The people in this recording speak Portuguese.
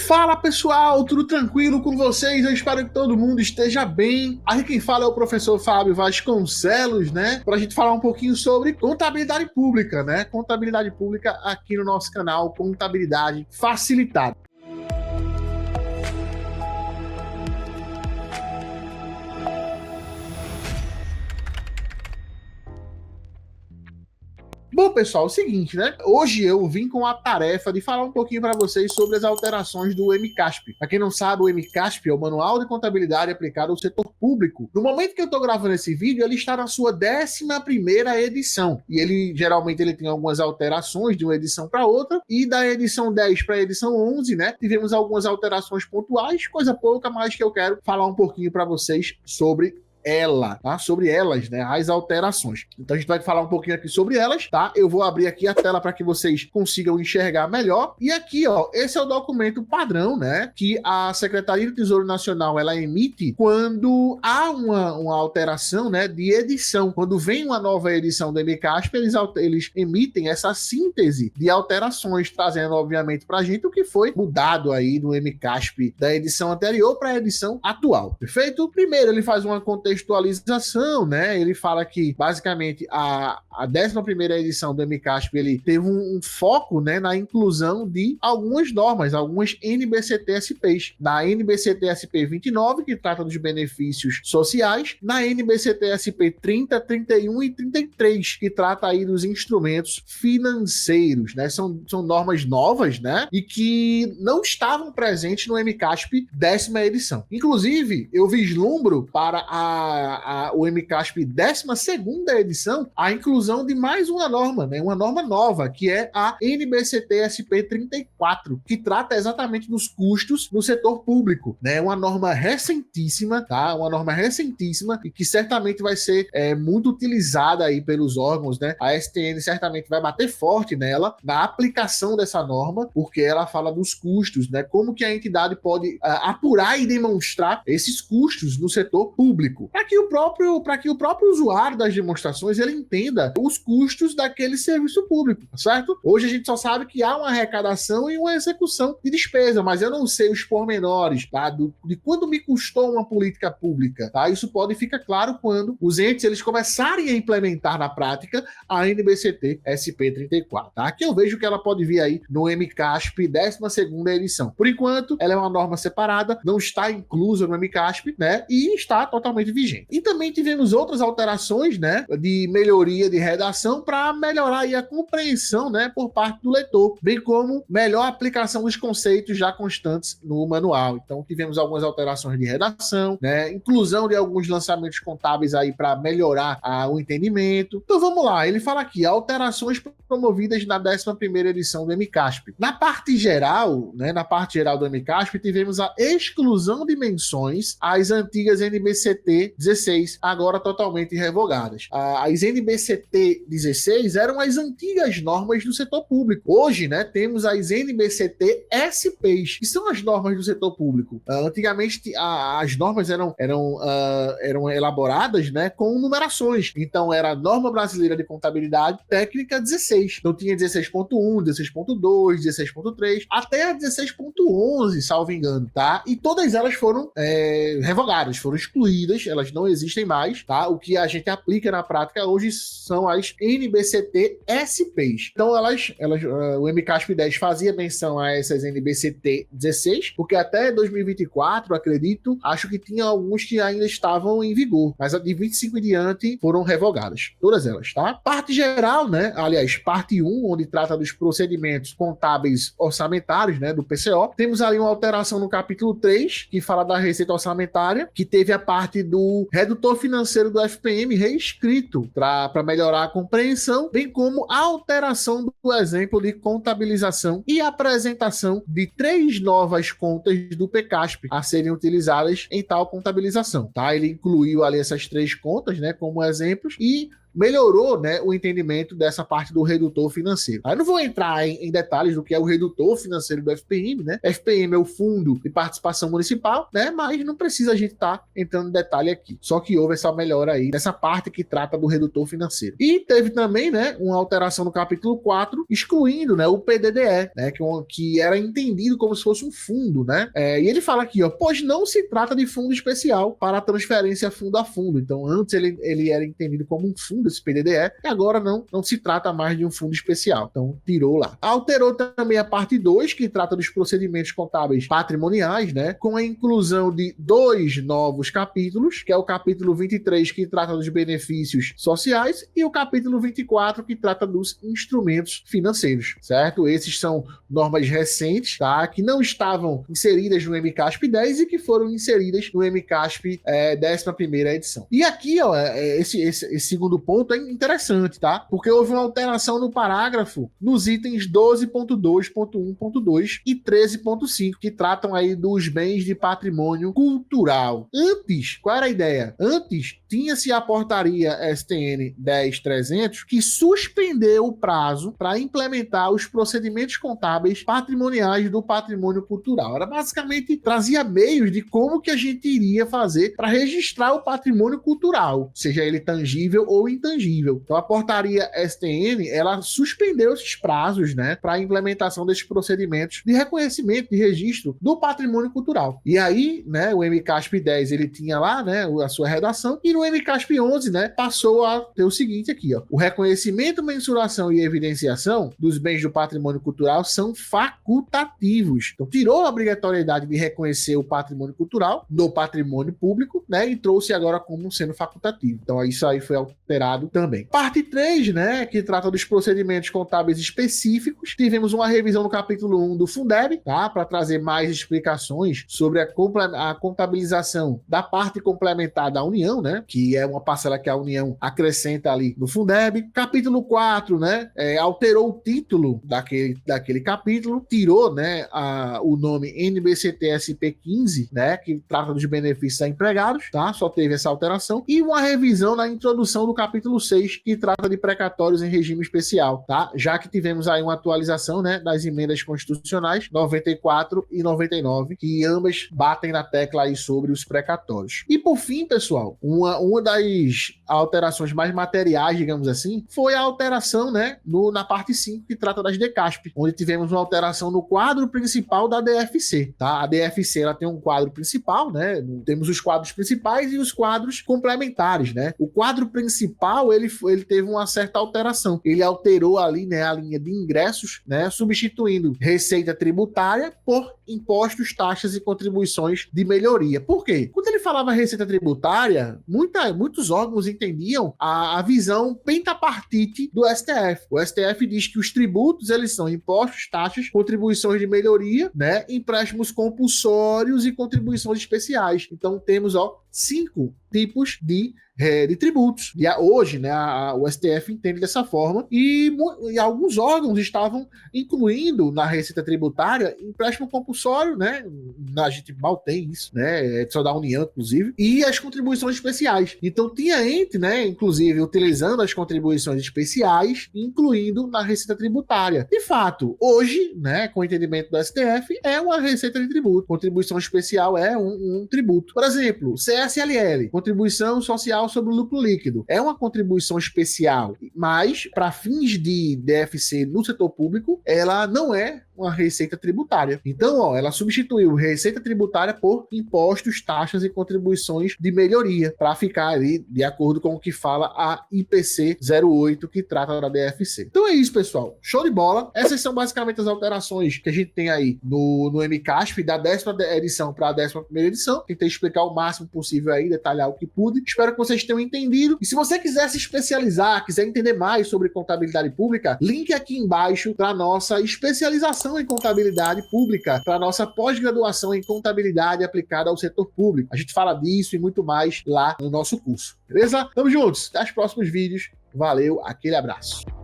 Fala pessoal, tudo tranquilo com vocês? Eu espero que todo mundo esteja bem. Aqui quem fala é o professor Fábio Vasconcelos, né? Para a gente falar um pouquinho sobre contabilidade pública, né? Contabilidade pública aqui no nosso canal, Contabilidade Facilitada. Bom, pessoal, é o seguinte, né? Hoje eu vim com a tarefa de falar um pouquinho para vocês sobre as alterações do MCASP. Para quem não sabe, o MCASP é o Manual de Contabilidade aplicado ao setor público. No momento que eu estou gravando esse vídeo, ele está na sua 11ª edição. E geralmente ele tem algumas alterações de uma edição para outra. E da edição 10 para a edição 11, né? Tivemos algumas alterações pontuais, coisa pouca, mas que eu quero falar um pouquinho para vocês sobre sobre elas, né, as alterações. Então a gente vai falar um pouquinho aqui sobre elas, tá? Eu vou abrir aqui a tela para que vocês consigam enxergar melhor. E aqui, ó, esse é o documento padrão, né, que a Secretaria do Tesouro Nacional ela emite quando há uma alteração, né, de edição. Quando vem uma nova edição do MCASP, eles emitem essa síntese de alterações, trazendo, obviamente, para a gente o que foi mudado aí no MCASP da edição anterior para a edição atual, perfeito? Primeiro, ele faz uma contextualização, né? Ele fala que, basicamente, a 11ª edição do MCASP, ele teve um foco, né, na inclusão de algumas normas, algumas NBCT-SPs. Na NBCT-SP 29, que trata dos benefícios sociais, na NBCT-SP 30, 31 e 33, que trata aí dos instrumentos financeiros, né? São normas novas, né? E que não estavam presentes no MCASP 10ª edição. Inclusive, eu vislumbro para o MCASP 12ª edição a inclusão de mais uma norma, né? Uma norma nova, que é a NBCT-SP 34, que trata exatamente dos custos no setor público, né? Uma norma recentíssima, tá? Uma norma recentíssima e que certamente vai ser muito utilizada aí pelos órgãos, né? A STN certamente vai bater forte nela, na aplicação dessa norma, porque ela fala dos custos, né? Como que a entidade pode apurar e demonstrar esses custos no setor público, para que o próprio usuário das demonstrações ele entenda os custos daquele serviço público, certo? Hoje a gente só sabe que há uma arrecadação e uma execução de despesa, mas eu não sei os pormenores, tá? De quanto me custou uma política pública, tá? Isso pode ficar claro quando os entes eles começarem a implementar na prática a NBCT SP 34, tá? Aqui eu vejo que ela pode vir aí no MCASP 12ª edição. Por enquanto, ela é uma norma separada, não está inclusa no MCASP, né? E está totalmente vigente. E também tivemos outras alterações, né, de melhoria de redação para melhorar aí a compreensão, né, por parte do leitor, bem como melhor aplicação dos conceitos já constantes no manual. Então tivemos algumas alterações de redação, né, inclusão de alguns lançamentos contábeis aí para melhorar o entendimento. Então vamos lá, ele fala aqui, alterações promovidas na 11ª edição do MCASP. Na parte geral, né, do MCASP, tivemos a exclusão de menções às antigas NBCT 16, agora totalmente revogadas. As NBCT 16 eram as antigas normas do setor público. Hoje, né, temos as NBCT SPs, que são as normas do setor público. Antigamente, as normas eram elaboradas, né, com numerações. Então, era a Norma Brasileira de Contabilidade Técnica 16. Então, tinha 16.1, 16.2, 16.3, até a 16.11, salvo engano, tá? E todas elas foram revogadas, foram excluídas, elas não existem mais, tá? O que a gente aplica na prática hoje são as NBCT SPs. Então, o MCASP 10 fazia menção a essas NBCT 16, porque até 2024, acredito, acho que tinha alguns que ainda estavam em vigor, mas de 25 em diante foram revogadas, todas elas, tá? Parte geral, né? Aliás, parte 1, onde trata dos procedimentos contábeis orçamentários, né, do PCO. Temos ali uma alteração no capítulo 3, que fala da receita orçamentária, que teve a parte do redutor financeiro do FPM reescrito para melhorar a compreensão, bem como a alteração do exemplo de contabilização e apresentação de 3 novas contas do PCASP a serem utilizadas em tal contabilização, tá? Ele incluiu ali essas 3 contas, né, como exemplos, e melhorou, né, o entendimento dessa parte do redutor financeiro. Eu não vou entrar em detalhes do que é o redutor financeiro do FPM, né? FPM é o Fundo de Participação Municipal, né? Mas não precisa a gente estar entrando em detalhe aqui. Só que houve essa melhora aí nessa parte que trata do redutor financeiro. E teve também, né, uma alteração no capítulo 4, excluindo, né, o PDDE, né, que era entendido como se fosse um fundo, né? E ele fala aqui, ó, pois não se trata de fundo especial para transferência fundo a fundo. Então, antes ele era entendido como um fundo, esse PDDE, e agora não se trata mais de um fundo especial. Então, tirou lá. Alterou também a parte 2, que trata dos procedimentos contábeis patrimoniais, né, com a inclusão de 2 novos capítulos, que é o capítulo 23, que trata dos benefícios sociais, e o capítulo 24, que trata dos instrumentos financeiros, certo? Esses são normas recentes, tá, que não estavam inseridas no MCASP 10 e que foram inseridas no MCASP 11ª edição. E aqui, ó, esse segundo ponto é interessante, tá? Porque houve uma alteração no parágrafo nos itens 12.2.1.2 e 13.5, que tratam aí dos bens de patrimônio cultural. Antes, qual era a ideia? Antes, tinha-se a portaria STN 10.300 que suspendeu o prazo para implementar os procedimentos contábeis patrimoniais do patrimônio cultural. Era basicamente, trazia meios de como que a gente iria fazer para registrar o patrimônio cultural, seja ele tangível ou intangível. Então a portaria STN, ela suspendeu esses prazos, né, para a implementação desses procedimentos de reconhecimento, de registro do patrimônio cultural. E aí, né, o MCASP 10, ele tinha lá, né, a sua redação, e no MCASP 11, né, passou a ter o seguinte aqui, ó: o reconhecimento, mensuração e evidenciação dos bens do patrimônio cultural são facultativos. Então tirou a obrigatoriedade de reconhecer o patrimônio cultural do patrimônio público, né, e trouxe agora como sendo facultativo. Então isso aí foi alterado também. Parte 3, né, que trata dos procedimentos contábeis específicos. Tivemos uma revisão no capítulo 1 do Fundeb, tá, para trazer mais explicações sobre a contabilização da parte complementar da União, né, que é uma parcela que a União acrescenta ali no Fundeb. Capítulo 4, né, alterou o título daquele capítulo, tirou, né, o nome NBCT-SP 15, né, que trata dos benefícios a empregados, tá, só teve essa alteração, e uma revisão na introdução do capítulo 6, que trata de precatórios em regime especial, tá, já que tivemos aí uma atualização, né, das emendas constitucionais 94 e 99, que ambas batem na tecla aí sobre os precatórios. E por fim, pessoal, uma das alterações mais materiais, digamos assim, foi a alteração, né, na parte 5, que trata das DECASP, onde tivemos uma alteração no quadro principal da DFC, tá? A DFC, ela tem um quadro principal, né? Temos os quadros principais e os quadros complementares, né? O quadro principal, ele teve uma certa alteração. Ele alterou ali, né, a linha de ingressos, né, substituindo receita tributária por impostos, taxas e contribuições de melhoria. Por quê? Quando ele falava receita tributária, muitos órgãos entendiam a visão pentapartite do STF. O STF diz que os tributos, eles são impostos, taxas, contribuições de melhoria, né, empréstimos compulsórios e contribuições especiais. Então temos, 5 tipos de tributos. E hoje, né, o STF entende dessa forma, e alguns órgãos estavam incluindo na receita tributária empréstimo compulsório, né? A gente mal tem isso, né? É só da União, inclusive, e as contribuições especiais. Então tinha ente, né, inclusive, utilizando as contribuições especiais, incluindo na receita tributária. De fato, hoje, né, com o entendimento do STF, é uma receita de tributo. Contribuição especial é um tributo. Por exemplo, CSLL, Contribuição Social sobre o Lucro Líquido, é uma contribuição especial, mas para fins de DFC no setor público, ela não é uma receita tributária. Então, ela substituiu receita tributária por impostos, taxas e contribuições de melhoria, para ficar ali de acordo com o que fala a IPC 08, que trata da DFC. Então é isso, pessoal. Show de bola. Essas são basicamente as alterações que a gente tem aí no MCASP, da 10ª edição para a 11ª edição. Tentei explicar o máximo possível aí, detalhar o que pude. Espero que vocês tenham entendido. E se você quiser se especializar, quiser entender mais sobre contabilidade pública, link aqui embaixo para nossa especialização em contabilidade pública, para nossa pós-graduação em contabilidade aplicada ao setor público. A gente fala disso e muito mais lá no nosso curso. Beleza? Tamo juntos. Até os próximos vídeos. Valeu, aquele abraço.